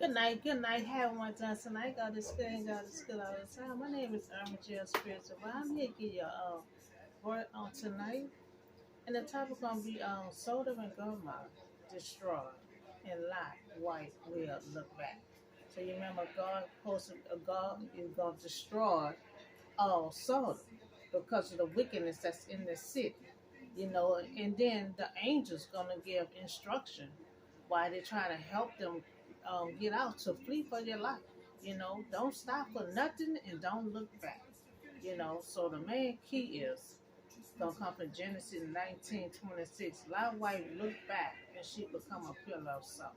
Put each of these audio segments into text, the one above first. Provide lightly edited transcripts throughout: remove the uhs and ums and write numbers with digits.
Good night. Have one Johnson. I got this good and got this good all the time. My name is Irma Jill Spiritual. But I'm here to give you a word on tonight. And the topic gonna be Sodom and Gomorrah destroyed and Lot white will look back. So you remember God is gonna destroy all Sodom because of the wickedness that's in the city. And then the angels gonna give instruction while they're trying to help them get out to flee for their life. Don't stop for nothing and don't look back. So the main key is gonna come from Genesis 19:26. Lot wife looked back and she become a pillar of salt.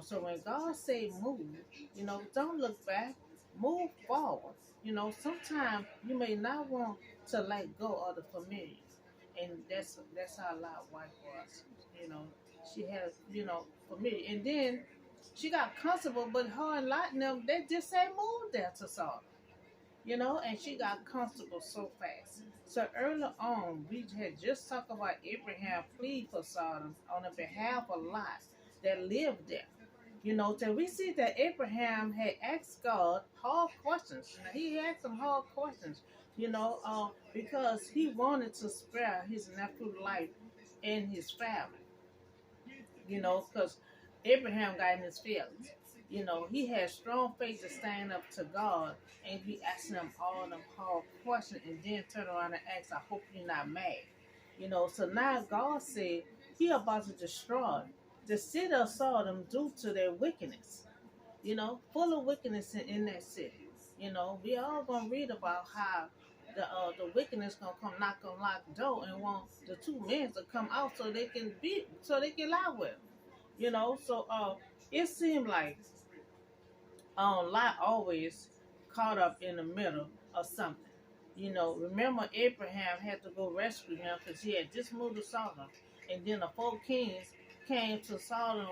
So when God say move, don't look back, move forward. Sometimes you may not want to let go of the familiar, and that's how Lot wife was. You know, she has familiar, and then she got comfortable, but her and Lot and them they just say move there to Sodom. And she got comfortable so fast. So earlier on, we had just talked about Abraham flee for Sodom on the behalf of Lot that lived there. So we see that Abraham had asked God hard questions. Now, he had some hard questions, because he wanted to spare his nephew's life and his family, because Abraham got in his feelings. He had strong faith to stand up to God and be asking him all them hard questions and then turn around and ask, I hope you're not mad. So now God said he about to destroy the city of Sodom due to their wickedness. Full of wickedness in that city. We all gonna read about how the wickedness gonna come knock on lock door and want the two men to come out so they can lie with them. So it seemed like Lot always caught up in the middle of something. Remember Abraham had to go rescue him because he had just moved to Sodom, and then the four kings came to Sodom,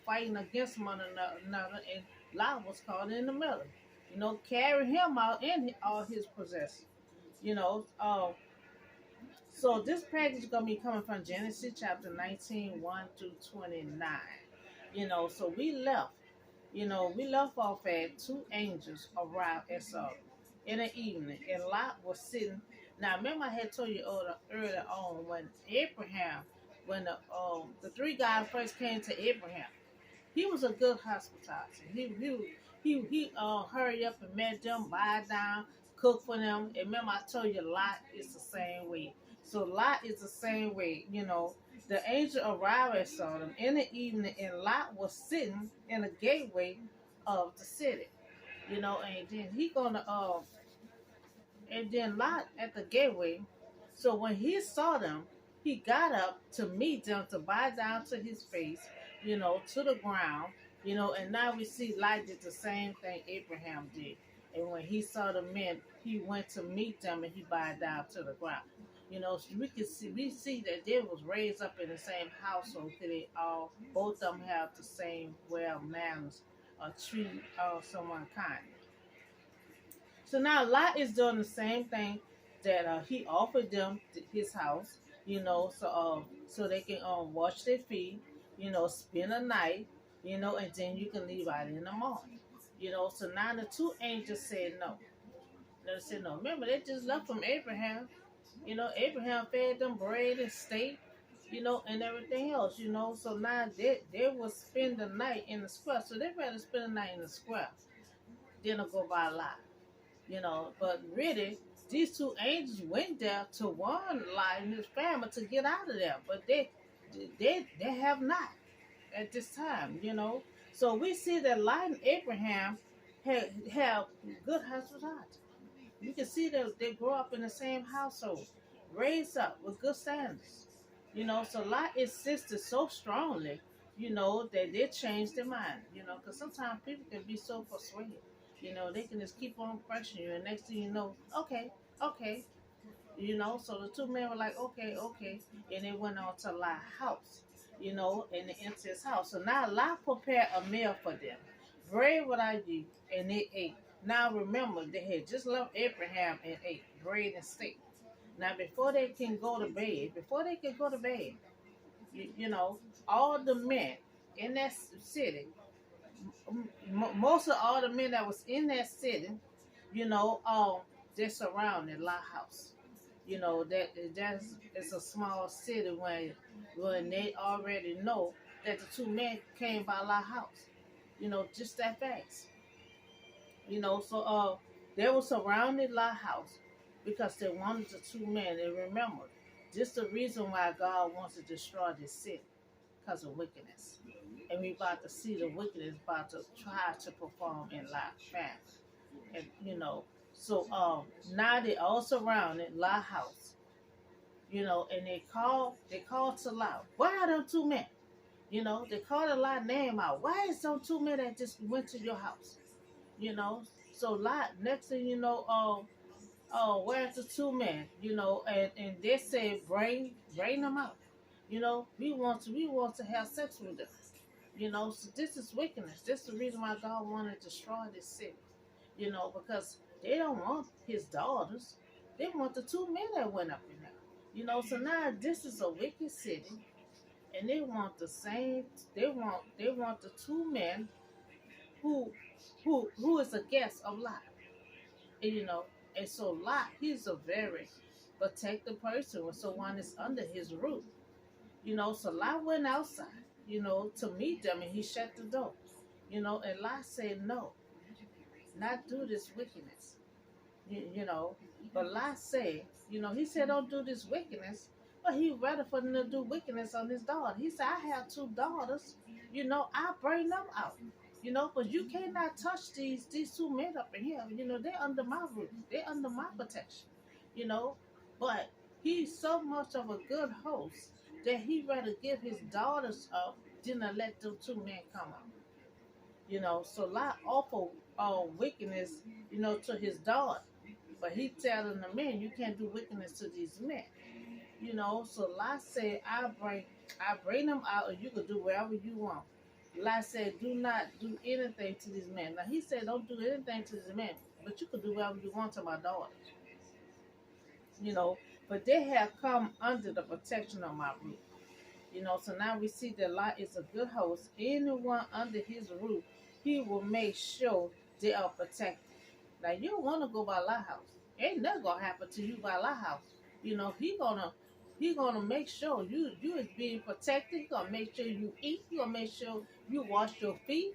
fighting against one another, and Lot was caught in the middle. Carry him out and all his possessions. You know, uh, so this passage is gonna be coming from Genesis chapter 19, 1 through 29. So we left off at two angels arrived at Sodom in the evening, and Lot was sitting. Now, remember, I had told you earlier on when the three guys first came to Abraham, he was a good hospitality. He hurried up and met them, buy down, cook for them. And remember, I told you Lot is the same way. So Lot is the same way. The angel arrived at Sodom in the evening, and Lot was sitting in the gateway of the city. And then and then Lot at the gateway. So when he saw them, he got up to meet them to bow down to his face, to the ground, and now we see Lot did the same thing Abraham did. And when he saw the men, he went to meet them and he bowed down to the ground. So we see that they was raised up in the same household. They both of them have the same well manners, treat someone kindly. So now Lot is doing the same thing that he offered them his house, so they can wash their feet, spend a night, and then you can leave out in the morning. So now the two angels said no. They said no. Remember, they just left from Abraham. Abraham fed them bread and steak, and everything else, So now they will spend the night in the square. So they better spend the night in the square than to go by Lot. But really, these two angels went there to warn Lot and his family to get out of there, but they have not at this time. So we see that Lot and Abraham have good hospitality. You can see that they grow up in the same household, raised up with good standards. So Lot insisted so strongly, that they changed their mind. Because sometimes people can be so persuaded. They can just keep on pressuring you, and next thing you know, okay, okay. So the two men were like, okay, okay, and they went on to Lot's house, and they entered his house. So now Lot prepared a meal for them, bread without yeast, and they ate. Now remember, they had just left Abraham and ate bread and steak. Now before they can go to bed, you know, all the men in that city most of all the men that was in that city, you know, they surrounded Lot house. You know that's it's a small city when they already know that the two men came by Lot house. You know, just that fast. You know, so they were surrounded Lot house because they wanted the two men. And remember, this the reason why God wants to destroy this city because of wickedness. And we about to see the wickedness about to try to perform in Lot family. And you know, so now they all surrounded Lot house. You know, and they called to Lot. Why are them two men? You know, they called a Lot name out. Why is them two men that just went to your house? You know, so Lot. Next thing you know, where's the two men? You know, and they said bring them out. You know, we want to have sex with them. You know, so this is wickedness. This is the reason why God wanted to destroy this city. You know, because they don't want his daughters. They want the two men that went up in there. You know, so now this is a wicked city, and they want the same. They want the two men who who is a guest of Lot. And, you know, and so Lot, he's a very protected person. So one is under his roof. You know, so Lot went outside, you know, to meet them, and he shut the door. You know, and Lot said no, not do this wickedness. You know, but Lot said, you know, he said don't do this wickedness, but he rather for them to do wickedness on his daughter. He said, I have two daughters, you know, I bring them out. You know, but you cannot touch these two men up in here. You know, they're under my roof. They're under my protection. You know, but he's so much of a good host that he rather give his daughters up than to let them two men come out. You know, so Lot offer wickedness, you know, to his daughter. But he telling the men, you can't do wickedness to these men. You know, so Lot said, I bring them out, and you can do whatever you want. Lot said, do not do anything to these men. Now he said, don't do anything to these men, but you can do whatever you want to my daughter. You know, but they have come under the protection of my roof. You know, so now we see that Lot is a good host. Anyone under his roof, he will make sure they are protected. Now you don't want to go by Lot house. Ain't nothing gonna happen to you by Lot house. You know, he gonna make sure you is being protected. He gonna make sure you eat. He gonna make sure you wash your feet.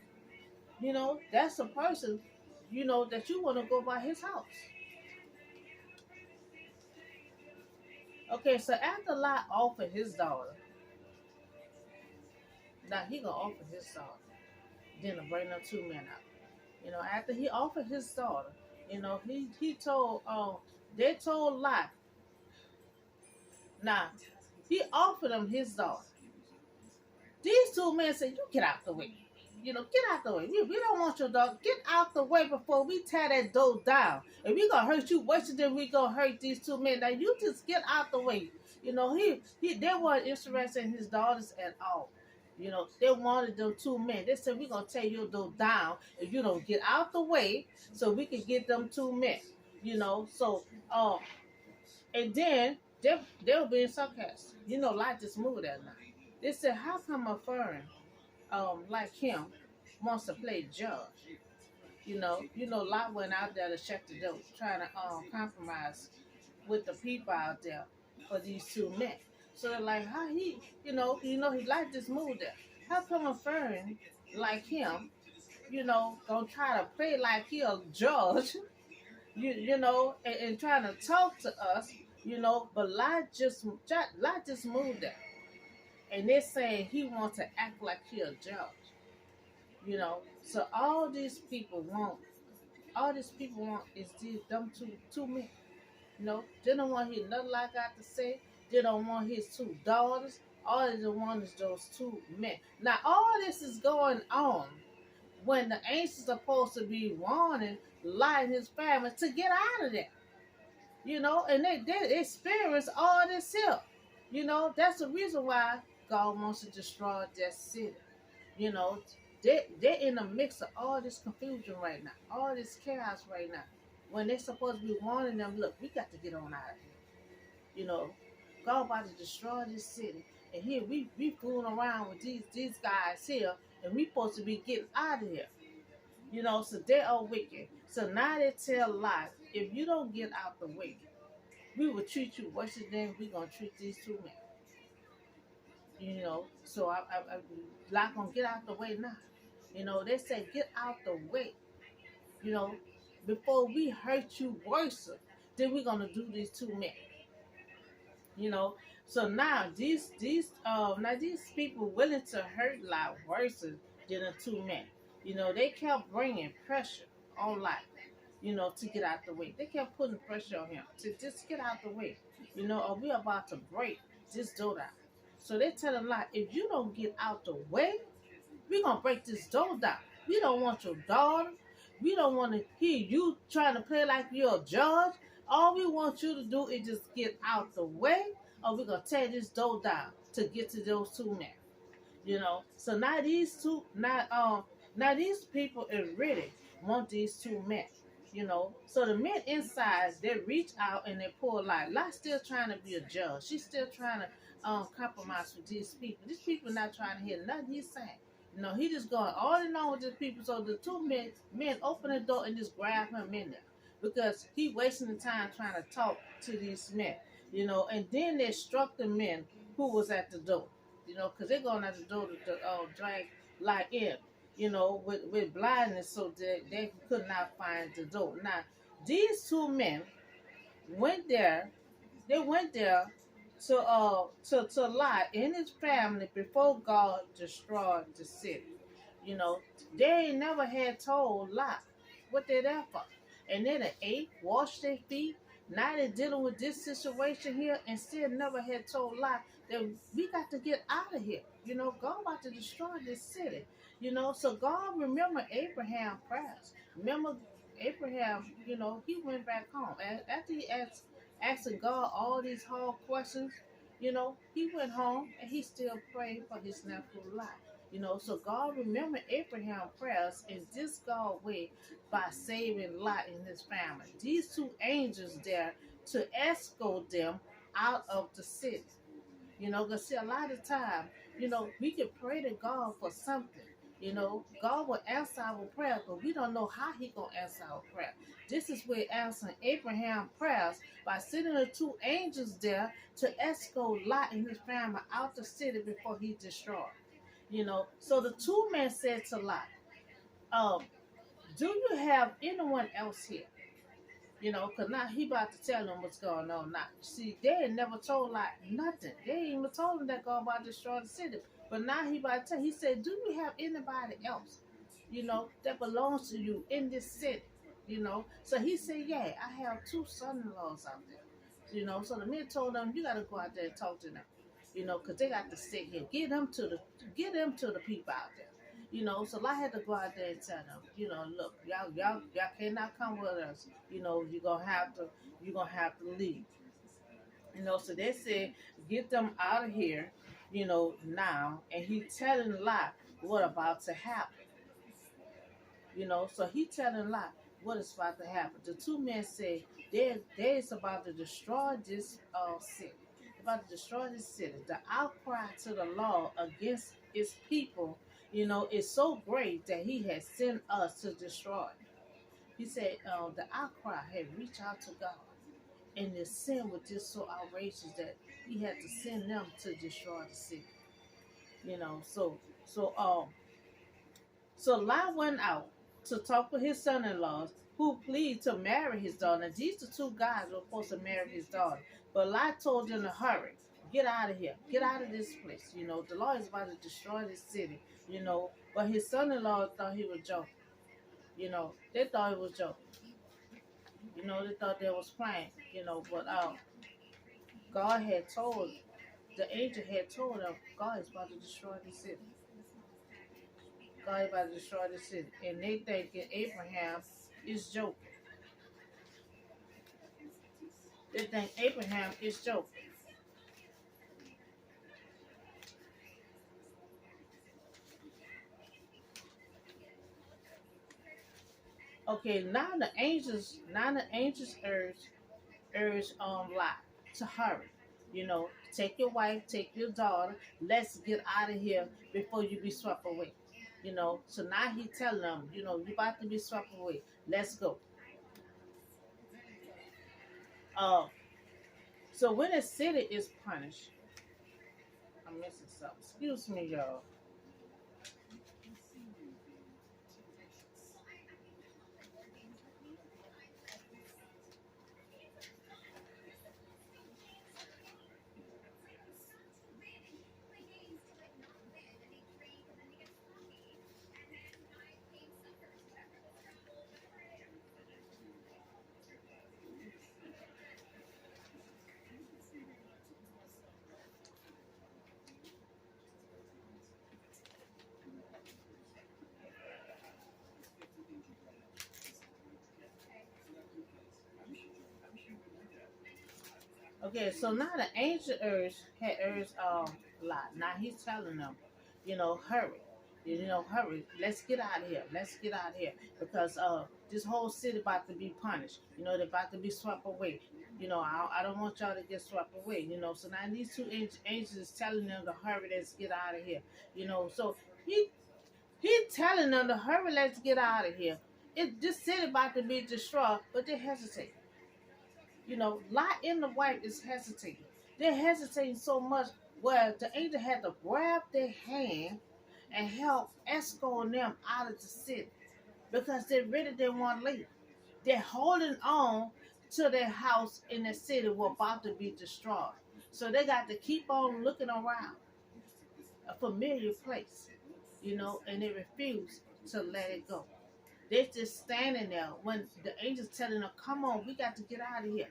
You know, that's a person, you know, that you want to go by his house. Okay, so after Lot offered his daughter, now he gonna offer his daughter, then to bring them two men out. You know, after he offered his daughter, you know, he told they told Lot. Now he offered them his daughter. These two men said, "You get out the way. You know, get out the way. We don't want your dog. Get out the way before we tear that door down. If we gonna hurt you worse than we gonna hurt these two men. Now you just get out the way." You know, they weren't interested in his daughters at all. You know, they wanted them two men. They said, "We gonna tear your door down if you don't get out the way, so we can get them two men." You know, so and then they were being sarcastic. You know, like just moved that night. They said, "How come a foreign like him wants to play judge?" You know, Lot went out there to shut the door, trying to compromise with the people out there for these two men. So they're like, how he like this move there. How come a foreign like him, gonna try to play like he a judge, and trying to talk to us, but Lot just moved there. And they're saying he wants to act like he a judge, So all these people want is them two men. They don't want to hear nothing like I got to say. They don't want his two daughters. All they want is those two men. Now all this is going on when the angels are supposed to be warning Lot and his family to get out of there. And they experience all this here. That's the reason why God wants to destroy that city. You know, they're in the mix of all this confusion right now, all this chaos right now. When they're supposed to be warning them, look, we got to get on out of here. God about to destroy this city. And here we fooling around with these guys here and we supposed to be getting out of here. So they are wicked. So now they tell lies. If you don't get out the way, we will treat you worse than we're gonna treat these two men. So I like gonna get out the way now. They say get out the way. You know, before we hurt you worse, then we're gonna do these two men. you know. So now these people willing to hurt Lot worse than the two men. They kept bringing pressure on Lot, to get out the way. They kept putting pressure on him to just get out the way, or we're about to break this door down. So they telling Lot, if you don't get out the way, we're gonna break this door down. We don't want your daughter. We don't want to hear you trying to play like you're a judge. All we want you to do is just get out the way, or we're gonna tear this door down to get to those two men. So now these people is ready want these two men. So the men inside, they reach out and they pull like Lot's still trying to be a judge. She's still trying to compromise with these people. These people not trying to hear nothing he's saying. He just going on and on with these people. So the two men open the door and just grab him in there because he wasting the time trying to talk to these men. And then they struck the men who was at the door. Because they're going at the door to drag Lot in. With blindness, so they could not find the door. Now, these two men went there. They went there to Lot and his family before God destroyed the city. They ain't never had told Lot what they there for. And then they ate, washed their feet. Now they're dealing with this situation here and still never had told Lot that we got to get out of here. God about to destroy this city. So God remember Abraham's prayers. Remember Abraham, he went back home. And after he asking God all these hard questions, he went home and he still prayed for his nephew Lot. So God remembered Abraham's prayers in this God way by saving Lot and his family. These two angels there to escort them out of the city. Because see, a lot of time, we can pray to God for something. God will answer our prayer, but we don't know how he going to answer our prayer. This is where answering Abraham's prayers by sending the two angels there to escort Lot and his family out the city before he destroyed. So the two men said to Lot, do you have anyone else here? Because now he about to tell them what's going on now. See, they had never told Lot nothing. They ain't even told him that God about to destroy the city. But now he about to tell, he said, do you have anybody else, that belongs to you in this city? So he said, yeah, I have two son-in-laws out there. So the men told him, you got to go out there and talk to them, because they got to sit here. Get them to the people out there. So I had to go out there and tell them, look, y'all cannot come with us. You're gonna have to leave. So they said, get them out of here, now. And he telling Lot what about to happen. So he telling Lot what is about to happen. The two men say they's about to destroy this city. About to destroy this city. The outcry to the Lord against his people, is so great that he has sent us to destroy it. He said the outcry had reached out to God, and the sin was just so outrageous that he had to send them to destroy the city. So Lot went out to talk with his son-in-laws who pleaded to marry his daughter. And these are two guys who were supposed to marry his daughter. But Lot told them to hurry. Get out of here. Get out of this place. The Lord is about to destroy this city. But his son-in-law thought he was joking. They thought it was joking. They thought they was playing. But God had told, the angel had told them, God is about to destroy the city. God is about to destroy the city. And they thinking Abraham is joking. They think Abraham is joking. Okay, now the angels urge Lot to hurry. Take your wife, take your daughter. Let's get out of here before you be swept away. So now he telling them, you about to be swept away. Let's go. Uh, so when a city is punished, I'm missing something. Excuse me, y'all. Okay, so now the ancient earth had urged Lot. Now he's telling them, hurry. Hurry. Let's get out of here. Let's get out of here. Because this whole city about to be punished. They're about to be swept away. I don't want y'all to get swept away. So now these two angels is telling them to hurry, let's get out of here. So he telling them to hurry, let's get out of here. This city about to be destroyed, but they hesitate. Lot and the wife is hesitating. They're hesitating so much where the angel had to grab their hand and help escort them out of the city because they really didn't want to leave. They're holding on to their house in the city were about to be destroyed. So they got to keep on looking around a familiar place, and they refuse to let it go. They're just standing there when the angel's telling them, come on, we got to get out of here.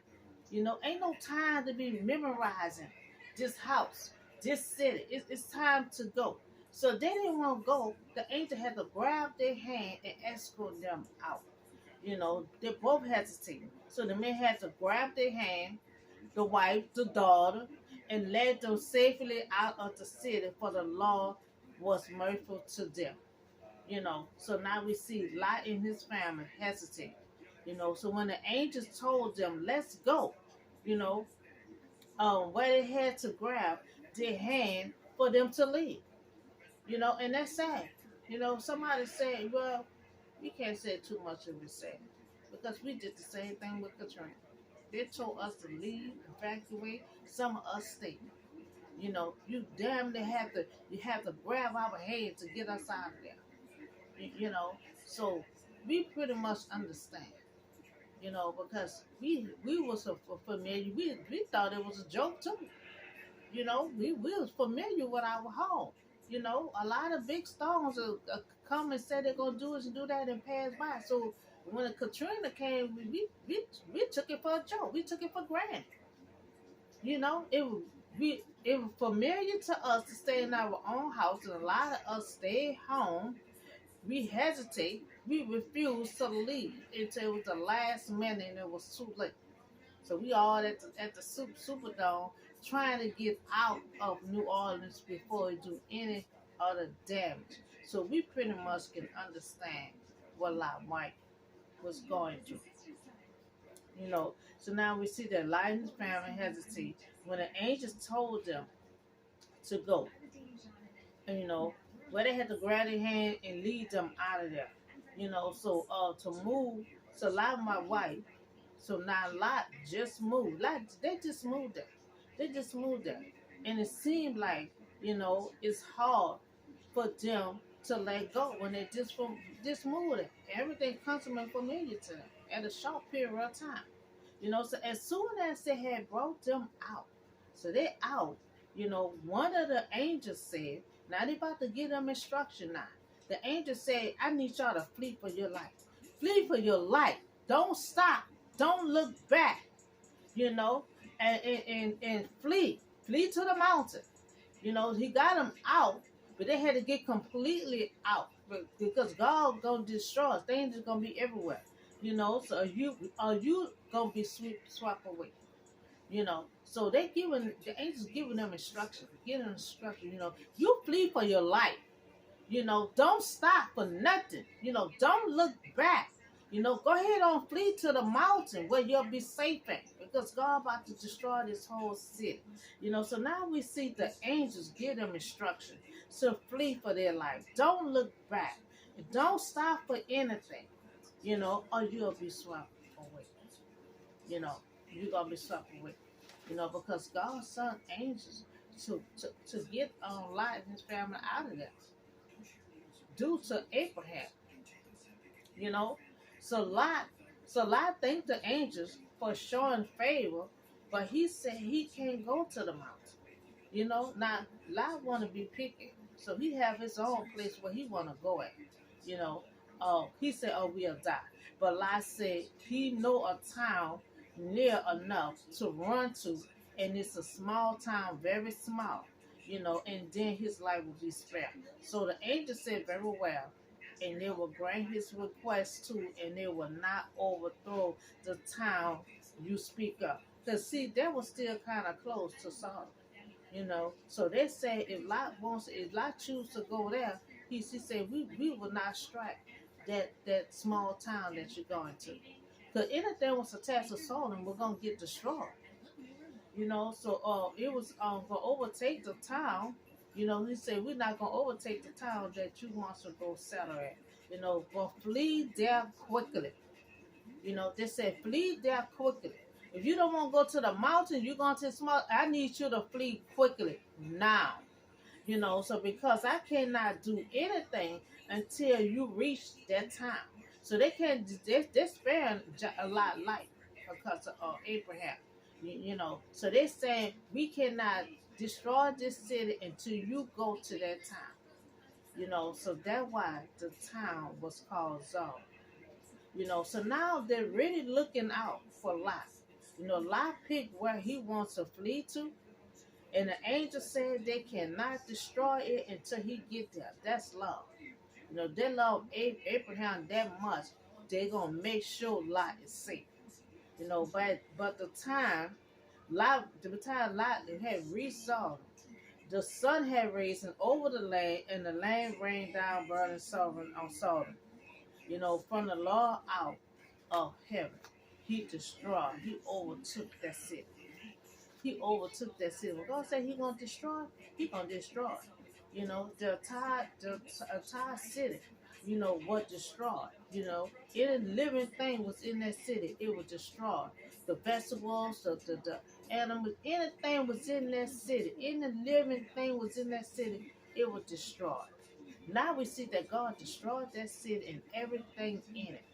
Ain't no time to be memorizing this house, this city. It's time to go. So they didn't want to go. The angel had to grab their hand and escort them out. They both hesitating. So the men had to grab their hand, the wife, the daughter, and led them safely out of the city, for the Lord was merciful to them. So now we see Lot and his family hesitate. So when the angels told them, let's go, you know, where they had to grab their hand for them to leave. And that's sad. Somebody said, well, we can't say too much of it sad because we did the same thing with Katrina. They told us to leave, evacuate. Some of us stayed. You damn near have to grab our hand to get us out of there. So we pretty much understand. Because we were so familiar. We thought it was a joke too. We was familiar with our home. A lot of big storms come and say they're gonna do this and do that and pass by. So when the Katrina came, we took it for a joke. We took it for granted. It was familiar to us to stay in our own house, and a lot of us stayed home. We hesitate. We refuse to leave until it was the last minute and it was too late. So we all at the Superdome trying to get out of New Orleans before it do any other damage. So we pretty much can understand what Lot Mike was going through. So now we see that Lot and his family hesitate when the angels told them to go. And, where they had to grab their hand and lead them out of there. So to move, so Lot my wife, so now Lot just moved. They just moved there. They just moved there. And it seemed like, it's hard for them to let go when they just moved it. Everything comes to them familiar to them at a short period of time. So as soon as they had brought them out, so they're out, one of the angels said, now they about to give them instruction now. The angel said, I need y'all to flee for your life. Flee for your life. Don't stop. Don't look back. And flee. Flee to the mountain. He got them out, but they had to get completely out because God gonna destroy us. Things are gonna be everywhere. So are you gonna be swept away? So the angels giving them instruction, you flee for your life. Don't stop for nothing. Don't look back. Go ahead on flee to the mountain where you'll be safe at because God about to destroy this whole city. So now we see the angels give them instruction. to flee for their life. Don't look back. Don't stop for anything, or you'll be swept away. You know, you're gonna be swept away. Because God sent angels to get Lot and his family out of there due to Abraham. You know, so Lot thanked the angels for showing favor, but he said he can't go to the mountain. Now Lot want to be picky, so he have his own place where he want to go at. You know, he said, "Oh, we'll die," but Lot said he know a town near enough to run to, and it's a small town, very small. And then his life will be spared. So the angel said, "Very well." And they will grant his request too, and they will not overthrow the town you speak of. Because see, they were still kind of close to Sodom. So they say if Lot choose to go there, he said we will not strike that small town that you're going to. Because anything was attached to Sodom, we're gonna get destroyed. So it was gonna overtake the town. He said we're not gonna overtake the town that you want to go settle at. But flee there quickly. They said flee there quickly. If you don't want to go to the mountain, you're going to the small. I need you to flee quickly now. So because I cannot do anything until you reach that time. So they can't. They're sparing a lot life because of Abraham. So they're saying we cannot destroy this city until you go to that town. So that's why the town was called Zon. So now they're really looking out for Lot. Lot picked where he wants to flee to, and the angel said they cannot destroy it until he get there. That's love. They love Abraham that much. They're gonna make sure Lot is safe. But the time Lot had reached Sodom, the sun had risen over the land, and the land rained down burning sulfur on Sodom. From the Lord out of heaven. He destroyed. He overtook that city. He overtook that city. When God said He gonna destroy, He gonna destroy. The entire city, was destroyed. Any living thing was in that city. It was destroyed. The vegetables, the animals, anything was in that city. Any living thing was in that city. It was destroyed. Now we see that God destroyed that city and everything in it.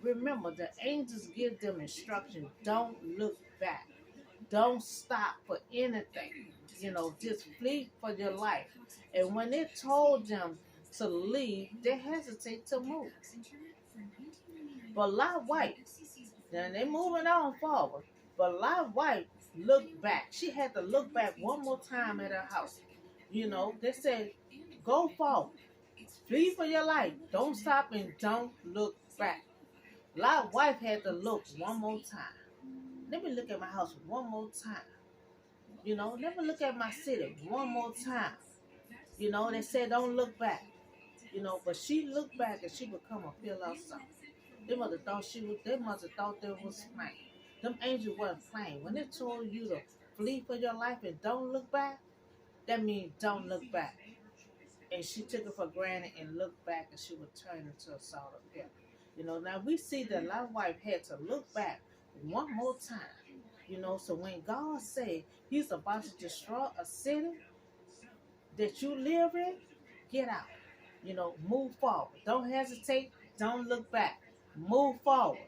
Remember, the angels give them instruction. Don't look back. Don't stop for anything. Just flee for your life. And when they told them to leave, they hesitate to move. But Lot wife, then they moving on forward. But Lot wife looked back. She had to look back one more time at her house. They said, go forward. Flee for your life. Don't stop and don't look back. Lot's wife had to look one more time. Let me look at my house one more time. Let me look at my city one more time. They said don't look back. But she looked back and she become a pillar of salt. They must have thought they must have thought they was playing. Them angels weren't playing. When they told you to flee for your life and don't look back, that means don't look back. And she took it for granted and looked back, and she would turn into a salt of pepper. Now we see that Lot's wife had to look back one more time. So when God said He's about to destroy a city that you live in, get out. Move forward. Don't hesitate. Don't look back. Move forward.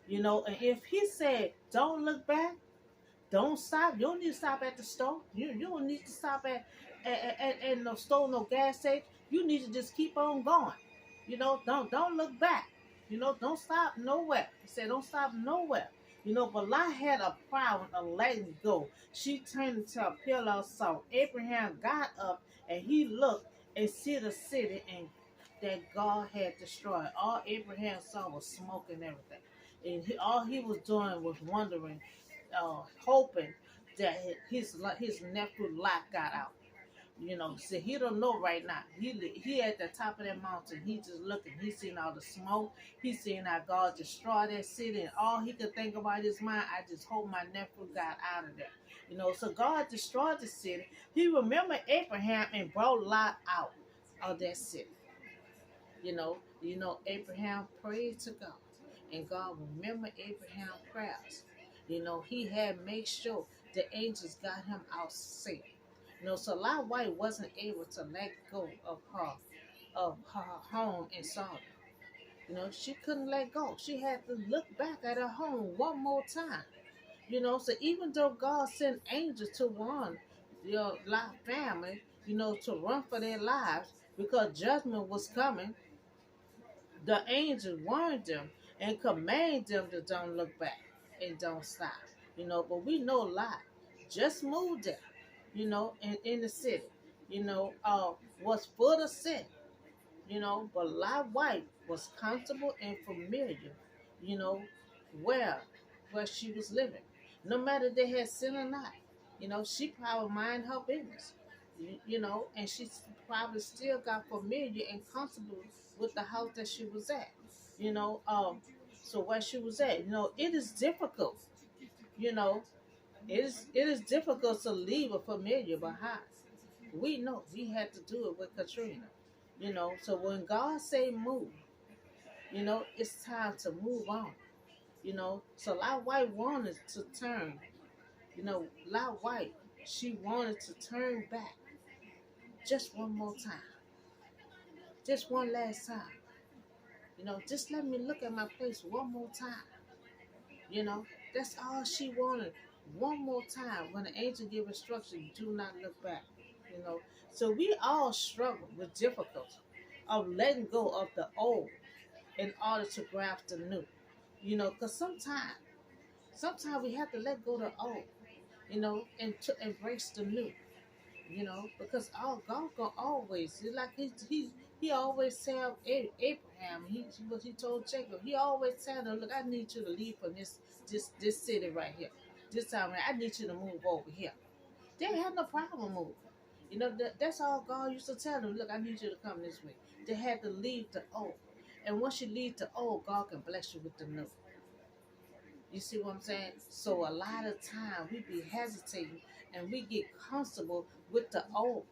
And if He said don't look back, don't stop. You don't need to stop at the store. You don't need to stop at no store, no gas station. You need to just keep on going. Don't look back. Don't stop nowhere. He said don't stop nowhere. But Lot had a problem of letting go. She turned into a pillar of salt. Abraham got up and he looked and see the city and that God had destroyed. All Abraham saw was smoke and everything. And all he was doing was wondering, hoping that his nephew Lot got out. See, he don't know right now. He at the top of that mountain. He just looking. He seen all the smoke. He seen how God destroyed that city, and all he could think about his mind. I just hope my nephew got out of there. So God destroyed the city. He remembered Abraham and brought Lot out of that city. Abraham prayed to God, and God remembered Abraham's prayers. He had made sure the angels got him out safe. So Lot White wasn't able to let go of her home in Sodom. She couldn't let go. She had to look back at her home one more time. So even though God sent angels to warn your Lot family, to run for their lives because judgment was coming, the angel warned them and commanded them to don't look back and don't stop. But we know Lot just moved there, in the city, was full of sin, but Lot White was comfortable and familiar, you know, where where she was living. No matter they had sin or not, she probably mind her business, and she probably still got familiar and comfortable with the house that she was at, you know. So where she was at, it is difficult, you know, it is difficult to leave a familiar behind. We know we had to do it with Katrina, So when God say move, it's time to move on, So Lot White wanted to turn, Lot White, she wanted to turn back just one more time, just one last time, just let me look at my place one more time, you know. That's all she wanted. One more time, when the angel gave instruction, do not look back, you know. So we all struggle with difficulty of letting go of the old in order to grasp the new, because sometimes we have to let go of the old, and to embrace the new, because all God gonna always, it's like he always tell Abraham, he told Jacob, he always tell him, look, I need you to leave from this city right here. This time I need you to move over here. They had no problem moving. That's all God used to tell them. Look, I need you to come this way. They had to leave the old. And once you leave the old, God can bless you with the new. You see what I'm saying? So a lot of time we be hesitating and we get comfortable with the old.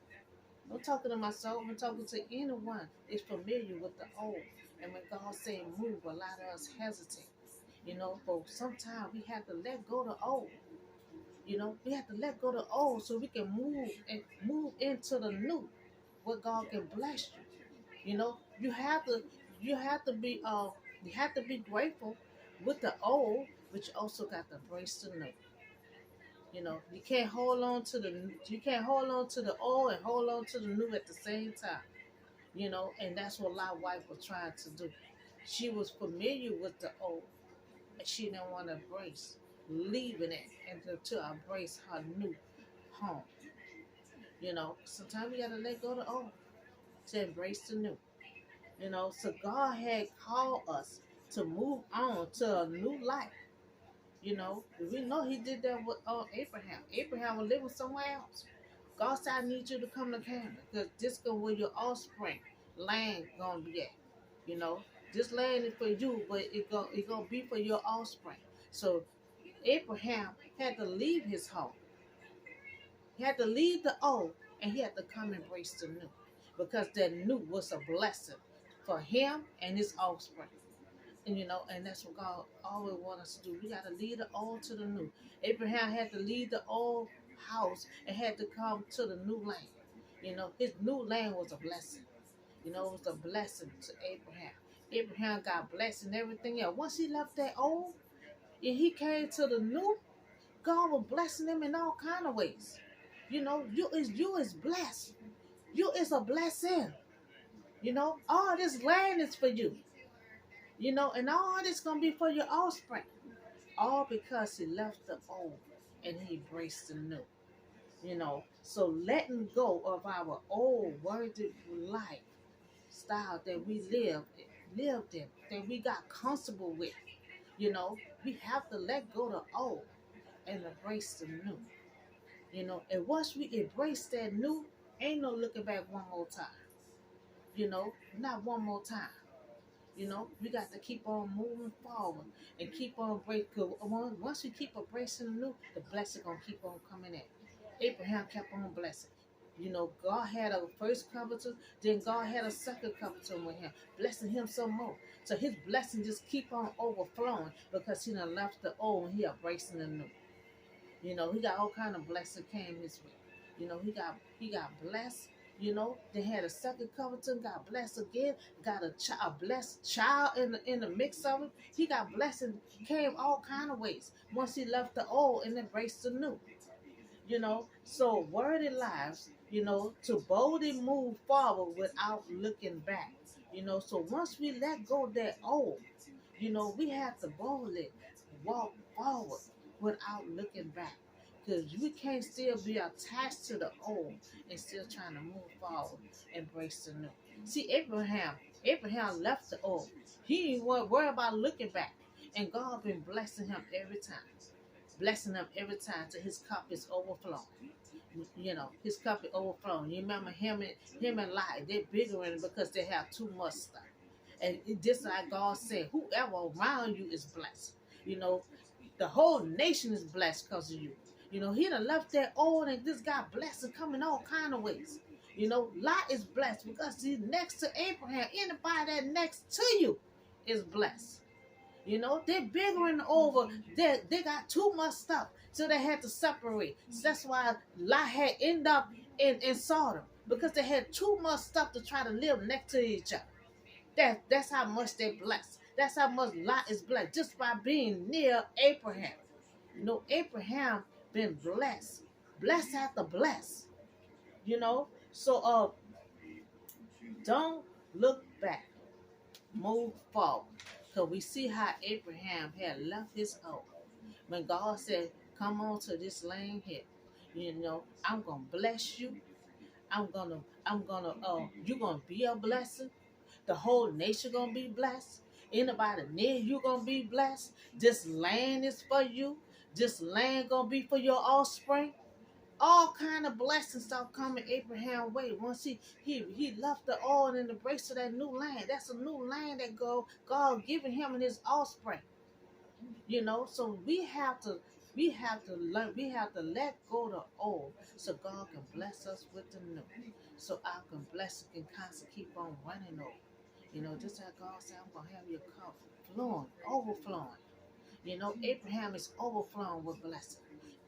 I'm talking to myself, I'm talking to anyone that's familiar with the old. And when God say move, a lot of us hesitate. But sometimes we have to let go of the old. We have to let go of the old so we can move into the new, where God can bless you. You have to be grateful with the old, but you also got to embrace the new. You can't hold on to the old and hold on to the new at the same time. And that's what Lot's wife was trying to do. She was familiar with the old, and she didn't want to embrace leaving it and to embrace her new home. Sometimes we gotta let go of the old to embrace the new. So God had called us to move on to a new life. We know He did that with Abraham. Abraham was living somewhere else. God said, "I need you to come to Canada, because this is where your offspring land gonna be at." You know, this land is for you, but it gonna be for your offspring. So Abraham had to leave his home. He had to leave the old, and he had to come embrace the new, because that new was a blessing for him and his offspring. And that's what God always wants us to do. We got to lead the old to the new. Abraham had to leave the old house and had to come to the new land. His new land was a blessing. It was a blessing to Abraham. Abraham got blessed and everything else. Once he left that old and he came to the new, God was blessing him in all kind of ways. You is blessed. You is a blessing. All this land is for you. And all this gonna be for your offspring. All because he left the old and he embraced the new. So letting go of our old worldly lifestyle that we lived in, that we got comfortable with. We have to let go of the old and embrace the new. And once we embrace that new, Ain't no looking back one more time. You know, not one more time. You know, we got to keep on moving forward and keep on breaking. Once we keep embracing the new, the blessing gonna keep on coming in. Abraham kept on blessing. You know, God had a first covenant, then God had a second covenant with him, blessing him some more. So his blessing just keep on overflowing because he done left the old and he embracing the new. You know, he got all kind of blessing came his way. You know, he got blessed. You know, they had a second covenant, got blessed again, got a blessed child in the mix of it. He got blessing came all kind of ways once he left the old and embraced the new. You know, so worthy lives, you know, to boldly move forward without looking back. You know, so once we let go of that old, you know, we have to boldly walk forward without looking back. Because we can't still be attached to the old and still trying to move forward, embrace the new. See, Abraham left the old. He ain't worried about looking back. And God been blessing him every time. Blessing him every time till his cup is overflowing. You know, his cup is overflowing. You remember him and Lot, they're bigger in it because they have too much stuff. And just like God said, whoever around you is blessed. You know, the whole nation is blessed because of you. You know, he done left that old and this got blessed and come in all kind of ways. You know, Lot is blessed because he's next to Abraham. Anybody that next to you is blessed. You know, they're bickering over. They got too much stuff, so they had to separate. So that's why Lot had end up in Sodom because they had too much stuff to try to live next to each other. That's how much they blessed. That's how much Lot is blessed just by being near Abraham. You know, Abraham been blessed, blessed after blessed. You know, so don't look back, move forward, because we see how Abraham had left his home when God said, "Come on to this land here." You know, I'm gonna bless you. You're gonna be a blessing. The whole nation gonna be blessed. Anybody near you gonna be blessed. This land is for you. This land gonna be for your offspring. All kind of blessings start coming Abraham way. Once he left the old and embraced to that new land. That's a new land that God giving him and his offspring. You know, so we have to learn, we have to let go of the old so God can bless us with the new. So our blessing can constantly keep on running over. You know, just like God said, I'm gonna have your cup flowing, overflowing. You know, Abraham is overflowing with blessing.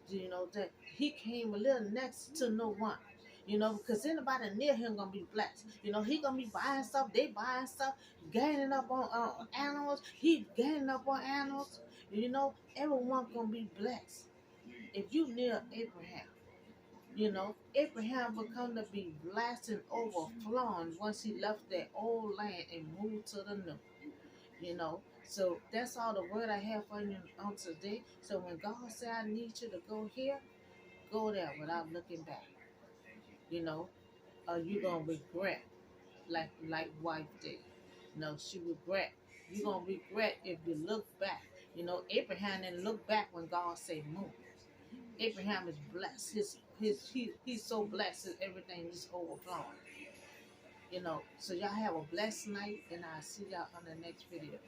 You know, that he came a little next to no one. You know, because anybody near him gonna be blessed. You know, he gonna be buying stuff, they buying stuff, gaining up on animals. He gaining up on animals. You know, everyone gonna be blessed. If you near Abraham, you know, Abraham will come to be blessed and overflowing once he left that old land and moved to the new. You know, so that's all the word I have for you on today. So when God said I need you to go here, go there without looking back. You know, or you gonna regret like wife did. You know, she regret. You gonna regret if you look back. You know, Abraham didn't look back when God said move. Abraham is blessed. He's so blessed that everything is overflowing. You know, so y'all have a blessed night, and I'll see y'all on the next video.